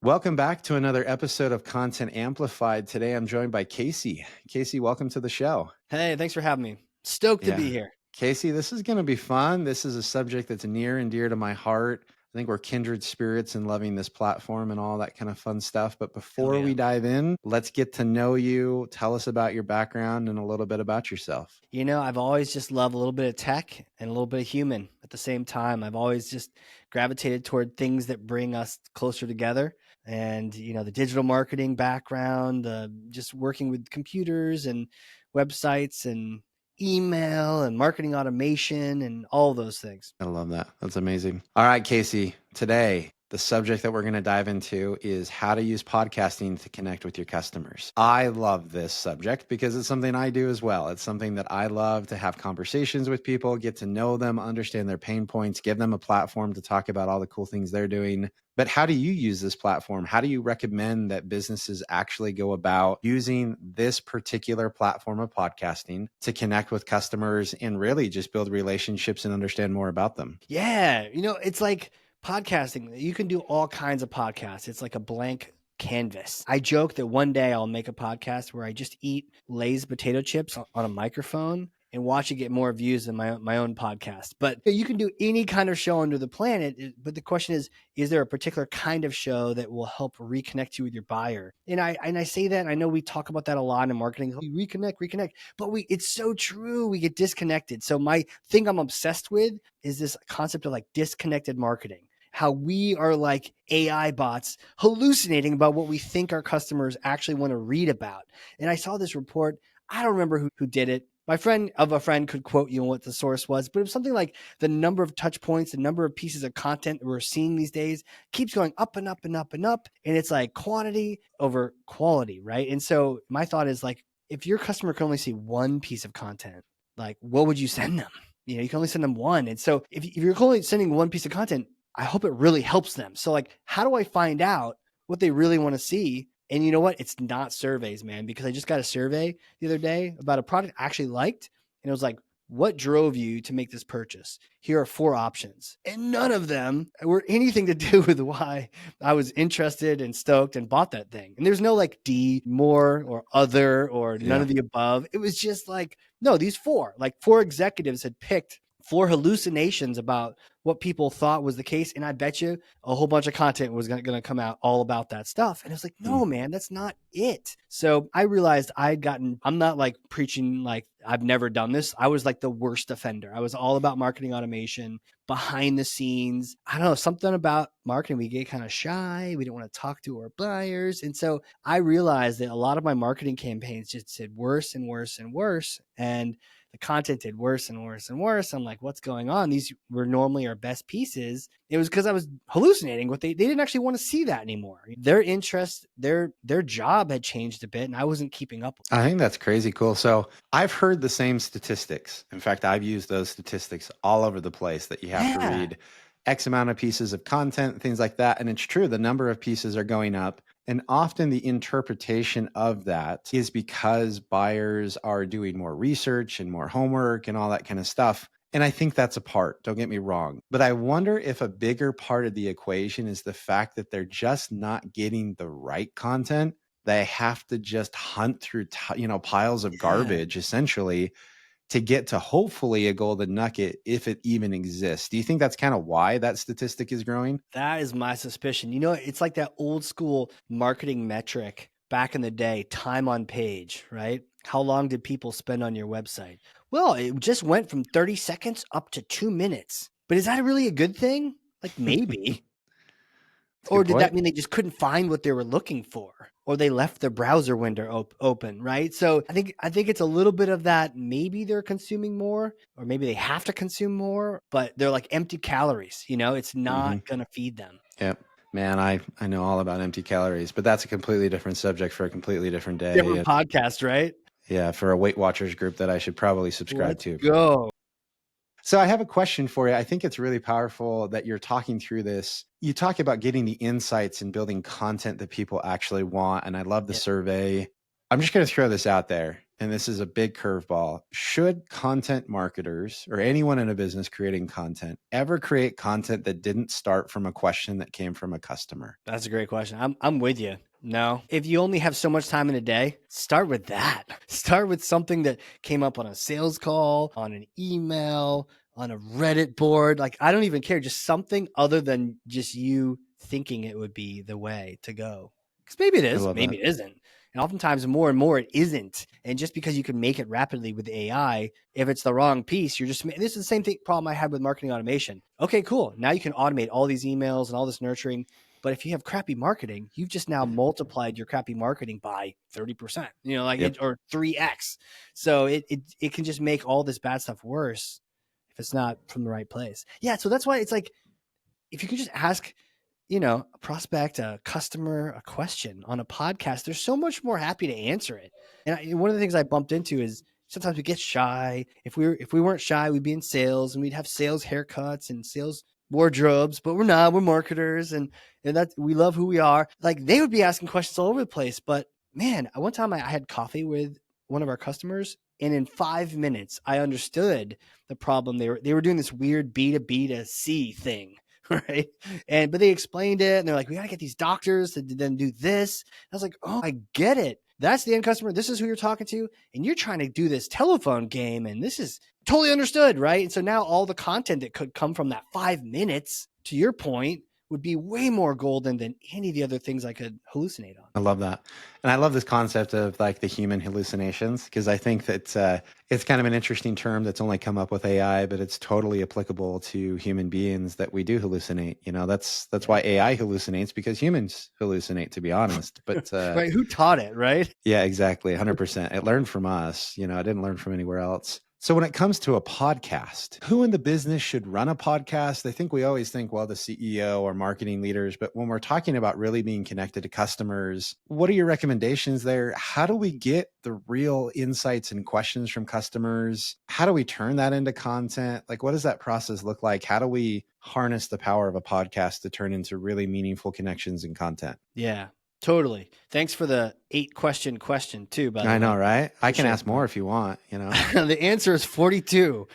Welcome back to another episode of Content Amplified. Today I'm joined by Casey. Casey, welcome to the show. Hey, thanks for having me. Stoked to be here. Casey, this is going to be fun. This is a subject that's near and dear to my heart. I think we're kindred spirits in loving this platform and all that kind of fun stuff. But before we dive in, let's get to know you. Tell us about your background and a little bit about yourself. You know, I've always just loved a little bit of tech and a little bit of human at the same time. I've always just gravitated toward things that bring us closer together. And, you know, the digital marketing background, just working with computers and websites and email and marketing automation and all those things. I love that. That's amazing. All right, Casey, today, the subject that we're going to dive into is how to use podcasting to connect with your customers. I love this subject because it's something I do as well. It's something that I love to have conversations with people, get to know them, understand their pain points, give them a platform to talk about all the cool things they're doing. But how do you use this platform? How do you recommend that businesses actually go about using this particular platform of podcasting to connect with customers and really just build relationships and understand more about them? Yeah, you know, it's like podcasting. You can do all kinds of podcasts. It's like a blank canvas. I joke that one day I'll make a podcast where I just eat Lay's potato chips on a microphone and watch it get more views than my own podcast. But you can do any kind of show under the planet. But the question is there a particular kind of show that will help reconnect you with your buyer? And I say that, and I know we talk about that a lot in marketing. Reconnect. But it's so true. We get disconnected. So my thing I'm obsessed with is this concept of like disconnected marketing. How we are like AI bots hallucinating about what we think our customers actually want to read about. And I saw this report. I don't remember who did it. My friend of a friend could quote you on what the source was, but it was something like the number of touch points, the number of pieces of content that we're seeing these days keeps going up and up and up and up. And it's like quantity over quality, right? And so my thought is like, if your customer can only see one piece of content, like what would you send them? You know, you can only send them one. And so if you're only sending one piece of content, I hope it really helps them. So like, how do I find out what they really want to see? And you know what? It's not surveys, man, because I just got a survey the other day about a product I actually liked. And it was like, what drove you to make this purchase? Here are 4 options. And none of them were anything to do with why I was interested and stoked and bought that thing. And there's no like D, more, or other, or none of the above. It was just like, no, these 4 executives had picked 4 hallucinations about what people thought was the case. And I bet you a whole bunch of content was going to come out all about that stuff. And it was like, no, man, that's not it. So I realized I'm not like preaching like I've never done this. I was like the worst offender. I was all about marketing automation, behind the scenes. I don't know, something about marketing. We get kind of shy. We don't want to talk to our buyers. And so I realized that a lot of my marketing campaigns just did worse and worse and worse. And the content did worse and worse and worse. I'm like, what's going on? These were normally our best pieces. It was because I was hallucinating. They didn't actually want to see that anymore. Their interest, their job had changed a bit, and I wasn't keeping up with it. I think that's crazy cool. So I've heard the same statistics. In fact, I've used those statistics all over the place that you have to read X amount of pieces of content, things like that. And it's true, the number of pieces are going up. And often the interpretation of that is because buyers are doing more research and more homework and all that kind of stuff. And I think that's a part, don't get me wrong. But I wonder if a bigger part of the equation is the fact that they're just not getting the right content. They have to just hunt through, piles of garbage, essentially, to get to hopefully a golden nugget, if it even exists. Do you think that's kind of why that statistic is growing? That is my suspicion. You know, it's like that old school marketing metric back in the day, time on page, right? How long did people spend on your website? Well, it just went from 30 seconds up to 2 minutes. But is that really a good thing? Like maybe. Or did that mean they just couldn't find what they were looking for? Or they left their browser window open, right? So I think it's a little bit of that. Maybe they're consuming more, or maybe they have to consume more, but they're like empty calories. You know, it's not going to feed them. Yep. Man, I know all about empty calories, but that's a completely different subject for a completely different day. Different podcast, right? Yeah, for a Weight Watchers group that I should probably subscribe to. Go. So I have a question for you. I think it's really powerful that you're talking through this. You talk about getting the insights and building content that people actually want. And I love the survey. I'm just going to throw this out there, and this is a big curveball. Should content marketers or anyone in a business creating content ever create content that didn't start from a question that came from a customer? That's a great question. I'm with you. No. If you only have so much time in a day, start with that. Start with something that came up on a sales call, on an email, on a Reddit board. Like, I don't even care. Just something other than just you thinking it would be the way to go. Because maybe it is, maybe it isn't. And oftentimes more and more it isn't. And just because you can make it rapidly with AI, if it's the wrong piece, you're just, this is the same problem I had with marketing automation. Okay, cool. Now you can automate all these emails and all this nurturing. But if you have crappy marketing, you've just now multiplied your crappy marketing by 30%, or 3x. So it can just make all this bad stuff worse if it's not from the right place. Yeah. So that's why it's like, if you could just ask, a prospect, a customer, a question on a podcast, they're so much more happy to answer it. And one of the things I bumped into is sometimes we get shy. If we weren't shy, we'd be in sales and we'd have sales haircuts and sales wardrobes, but we're not. We're marketers, and that we love who we are. Like, they would be asking questions all over the place. But man, one time I had coffee with one of our customers, and in 5 minutes, I understood the problem. They were doing this weird B2B to C thing. Right. But they explained it and they're like, we got to get these doctors to then do this. I was like, oh, I get it. That's the end customer. This is who you're talking to. And you're trying to do this telephone game. And this is totally understood. Right. And so now all the content that could come from that 5 minutes, to your point, would be way more golden than any of the other things I could hallucinate on. I love that. And I love this concept of like the human hallucinations, because I think that it's kind of an interesting term that's only come up with AI, but it's totally applicable to human beings that we do hallucinate. That's why AI hallucinates, because humans hallucinate, to be honest. But right. Who taught it, right? Yeah, exactly. 100%. It learned from us. I didn't learn from anywhere else. So when it comes to a podcast, who in the business should run a podcast? I think we always think, well, the CEO or marketing leaders, but when we're talking about really being connected to customers, what are your recommendations there? How do we get the real insights and questions from customers? How do we turn that into content? Like, what does that process look like? How do we harness the power of a podcast to turn into really meaningful connections and content? Yeah. Totally. Thanks for the 8-question too, by the way. I know, right? I can ask more if you want, The answer is 42.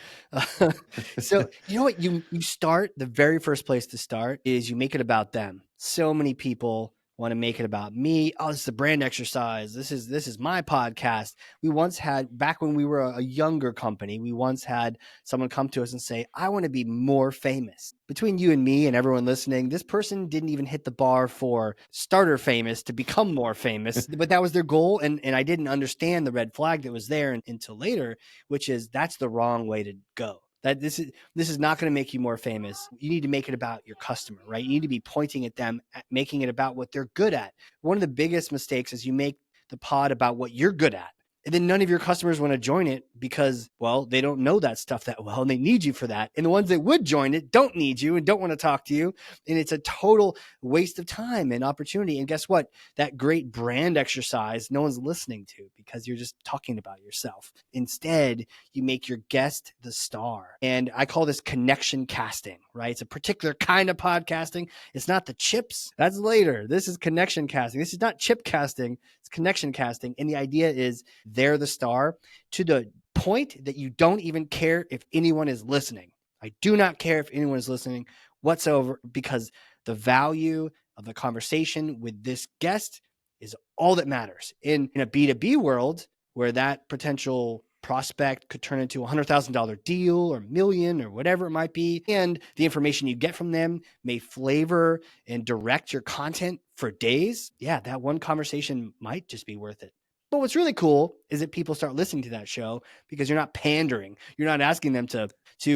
So you know what? You start, the very first place to start is you make it about them. So many people want to make it about me. Oh, this is a brand exercise. This is my podcast. We once had, back when we were a younger company, we once had someone come to us and say, I want to be more famous. Between you and me and everyone listening, this person didn't even hit the bar for starter famous to become more famous, but that was their goal. And I didn't understand the red flag that was there until later, which is that's the wrong way to go. That this is not going to make you more famous. You need to make it about your customer, right? You need to be pointing at them, making it about what they're good at. One of the biggest mistakes is you make the pod about what you're good at. And then none of your customers want to join it because, well, they don't know that stuff that well and they need you for that. And the ones that would join it don't need you and don't want to talk to you. And it's a total waste of time and opportunity. And guess what? That great brand exercise, no one's listening to because you're just talking about yourself. Instead, you make your guest the star. And I call this connection casting, right? It's a particular kind of podcasting. It's not the chips. That's later. This is connection casting. This is not chip casting. It's connection casting. And the idea is they're the star to the point that you don't even care if anyone is listening. I do not care if anyone is listening whatsoever, because the value of the conversation with this guest is all that matters. In a B2B world where that potential prospect could turn into a $100,000 deal or million or whatever it might be, and the information you get from them may flavor and direct your content for days, yeah, that one conversation might just be worth it. But what's really cool is that people start listening to that show because you're not pandering. You're not asking them to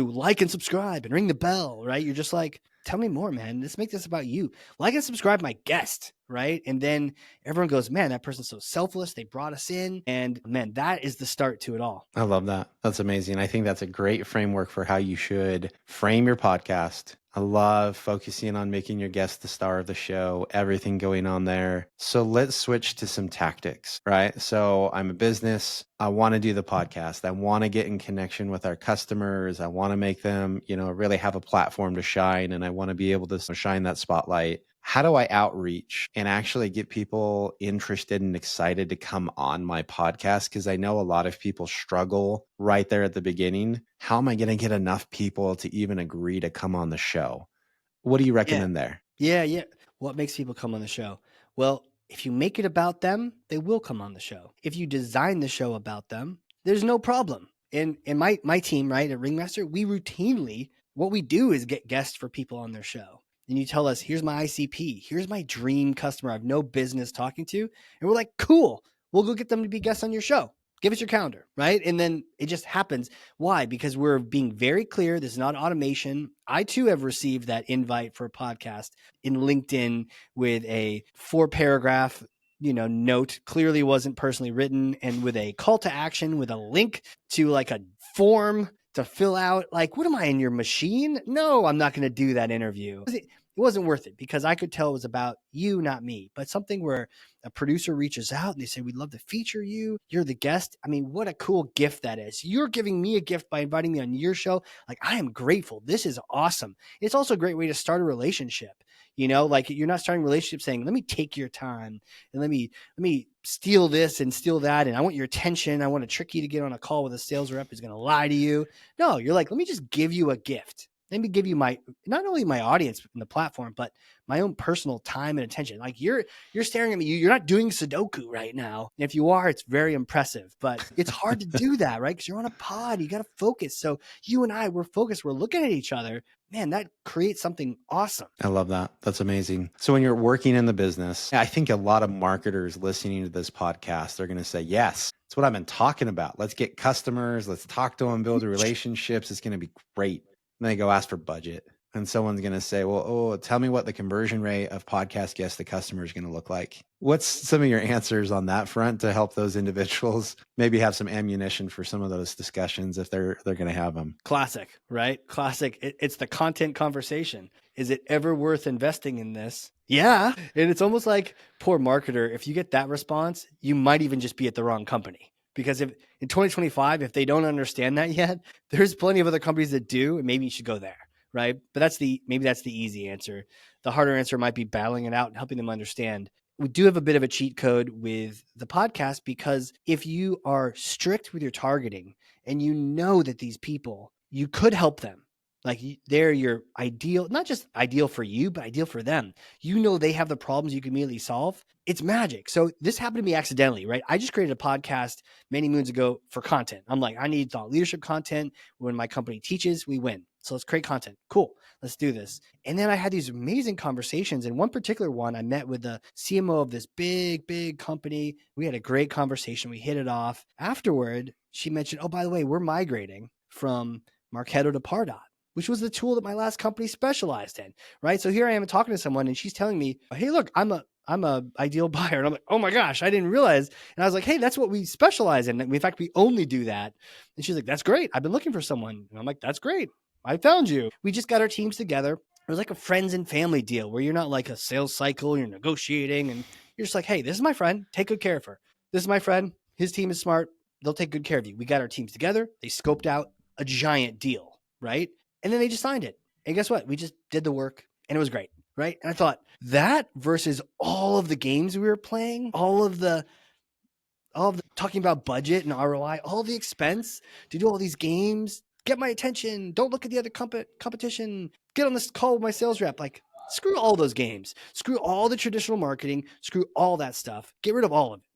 like and subscribe and ring the bell, right? You're just like, tell me more, man. Let's make this about you. Like and subscribe my guest, right? And then everyone goes, man, that person's so selfless. They brought us in. And man, that is the start to it all. I love that. That's amazing. I think that's a great framework for how you should frame your podcast. I love focusing on making your guest the star of the show, everything going on there. So let's switch to some tactics, right? So I'm a business. I want to do the podcast. I want to get in connection with our customers. I want to make them, really have a platform to shine. And I want to be able to shine that spotlight. how do I outreach and actually get people interested and excited to come on my podcast? Because I know a lot of people struggle right there at the beginning. How am I going to get enough people to even agree to come on the show? What do you recommend there? Yeah. What makes people come on the show? Well, if you make it about them, they will come on the show. If you design the show about them, there's no problem. And my team, right, at Ringmaster, we routinely, what we do is get guests for people on their show. And you tell us, here's my ICP, here's my dream customer I have no business talking to. And we're like, cool, we'll go get them to be guests on your show. Give us your calendar, right? And then it just happens. Why? Because we're being very clear. This is not automation. I too have received that invite for a podcast in LinkedIn with a 4-paragraph, note, clearly wasn't personally written, and with a call to action with a link to like a form to fill out. Like, what am I, in your machine? No, I'm not going to do that interview. It wasn't worth it because I could tell it was about you, not me. But something where a producer reaches out and they say, we'd love to feature you. You're the guest. I mean, what a cool gift that is. You're giving me a gift by inviting me on your show. Like, I am grateful. This is awesome. It's also a great way to start a relationship. Like, you're not starting a relationship saying, let me take your time and let me steal this and steal that. And I want your attention. I want to trick you to get on a call with a sales rep who's going to lie to you. No, you're like, let me just give you a gift. Let me give you not only my audience in the platform, but my own personal time and attention. Like, you're staring at me. You're not doing Sudoku right now. And if you are, it's very impressive, but it's hard to do that, right? Because you're on a pod, you got to focus. So you and I, we're focused. We're looking at each other. Man, that creates something awesome. I love that. That's amazing. So when you're working in the business, I think a lot of marketers listening to this podcast, they're going to say, yes, that's what I've been talking about. Let's get customers. Let's talk to them, build relationships. It's going to be great. And they go ask for budget. And someone's going to say, well, tell me what the conversion rate of podcast guests to customer is going to look like. What's some of your answers on that front to help those individuals maybe have some ammunition for some of those discussions if they're going to have them? Classic, right? Classic. It's the content conversation. Is it ever worth investing in this? Yeah. And it's almost like, poor marketer, if you get that response, you might even just be at the wrong company. Because if in 2025, if they don't understand that yet, there's plenty of other companies that do, and maybe you should go there, right? But maybe that's the easy answer. The harder answer might be battling it out and helping them understand. We do have a bit of a cheat code with the podcast, because if you are strict with your targeting and you know that these people, you could help them. Like, they're your ideal, not just ideal for you, but ideal for them. You know, they have the problems you can immediately solve. It's magic. So this happened to me accidentally, right? I just created a podcast many moons ago for content. I'm like, I need thought leadership content. When my company teaches, we win. So let's create content. Cool. Let's do this. And then I had these amazing conversations. And one particular one, I met with the CMO of this big company. We had a great conversation. We hit it off. Afterward, she mentioned, oh, by the way, we're migrating from Marketo to Pardot, which was the tool that my last company specialized in, right? So here I am talking to someone and she's telling me, hey, look, I'm a ideal buyer. And I'm like, oh my gosh, I didn't realize. And I was like, hey, that's what we specialize in. In fact, we only do that. And she's like, that's great. I've been looking for someone. And I'm like, that's great. I found you. We just got our teams together. It was like a friends and family deal where you're not like a sales cycle, you're negotiating, and you're just like, hey, this is my friend. Take good care of her. This is my friend. His team is smart. They'll take good care of you. We got our teams together. They scoped out a giant deal, right? And then they just signed it. And guess what? We just did the work and it was great, right? And I thought, that versus all of the games we were playing, all of the talking about budget and ROI, all the expense to do all these games, get my attention, don't look at the other competition, get on this call with my sales rep. Like, screw all those games, screw all the traditional marketing, screw all that stuff, get rid of all of it,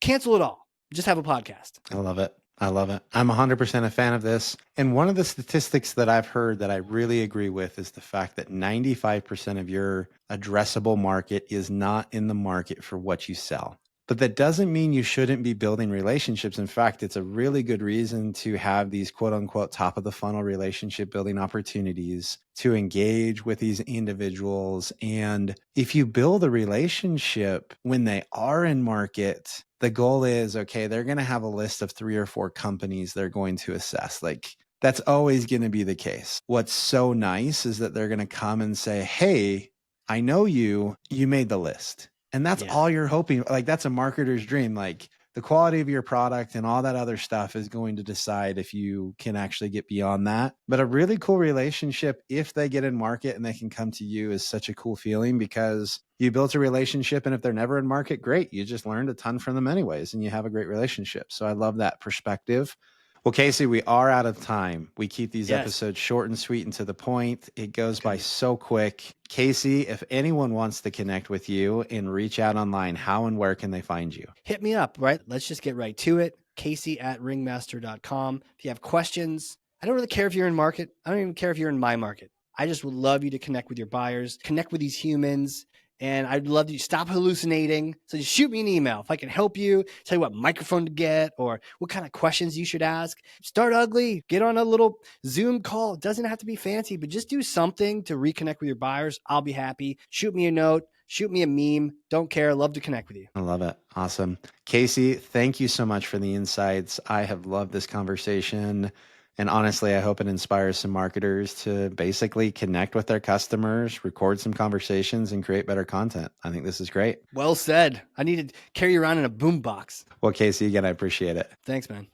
cancel it all, just have a podcast. I love it. I love it. I'm 100% a fan of this. And one of the statistics that I've heard that I really agree with is the fact that 95% of your addressable market is not in the market for what you sell. But that doesn't mean you shouldn't be building relationships. In fact, it's a really good reason to have these quote unquote top of the funnel relationship building opportunities to engage with these individuals. And if you build a relationship when they are in market, the goal is, okay, they're going to have a list of 3 or 4 companies they're going to assess. Like, that's always going to be the case. What's so nice is that they're going to come and say, hey, I know you made the list. And that's all you're hoping. Like, that's a marketer's dream. Like, the quality of your product and all that other stuff is going to decide if you can actually get beyond that. But a really cool relationship, if they get in market and they can come to you, is such a cool feeling because you built a relationship. And if they're never in market, great. You just learned a ton from them anyways, and you have a great relationship. So I love that perspective. Well, Casey, we are out of time. We keep these episodes short and sweet and to the point. It goes by so quick. Casey, if anyone wants to connect with you and reach out online, how and where can they find you? Hit me up, right? Let's just get right to it. Casey@ringmaster.com. If you have questions, I don't really care if you're in market. I don't even care if you're in my market. I just would love you to connect with your buyers, connect with these humans. And I'd love you to stop hallucinating. So just shoot me an email. If I can help you, tell you what microphone to get or what kind of questions you should ask. Start ugly. Get on a little Zoom call. It doesn't have to be fancy, but just do something to reconnect with your buyers. I'll be happy. Shoot me a note. Shoot me a meme. Don't care. Love to connect with you. I love it. Awesome. Casey, thank you so much for the insights. I have loved this conversation. And honestly, I hope it inspires some marketers to basically connect with their customers, record some conversations, and create better content. I think this is great. Well said. I need to carry you around in a boombox. Well, Casey, again, I appreciate it. Thanks, man.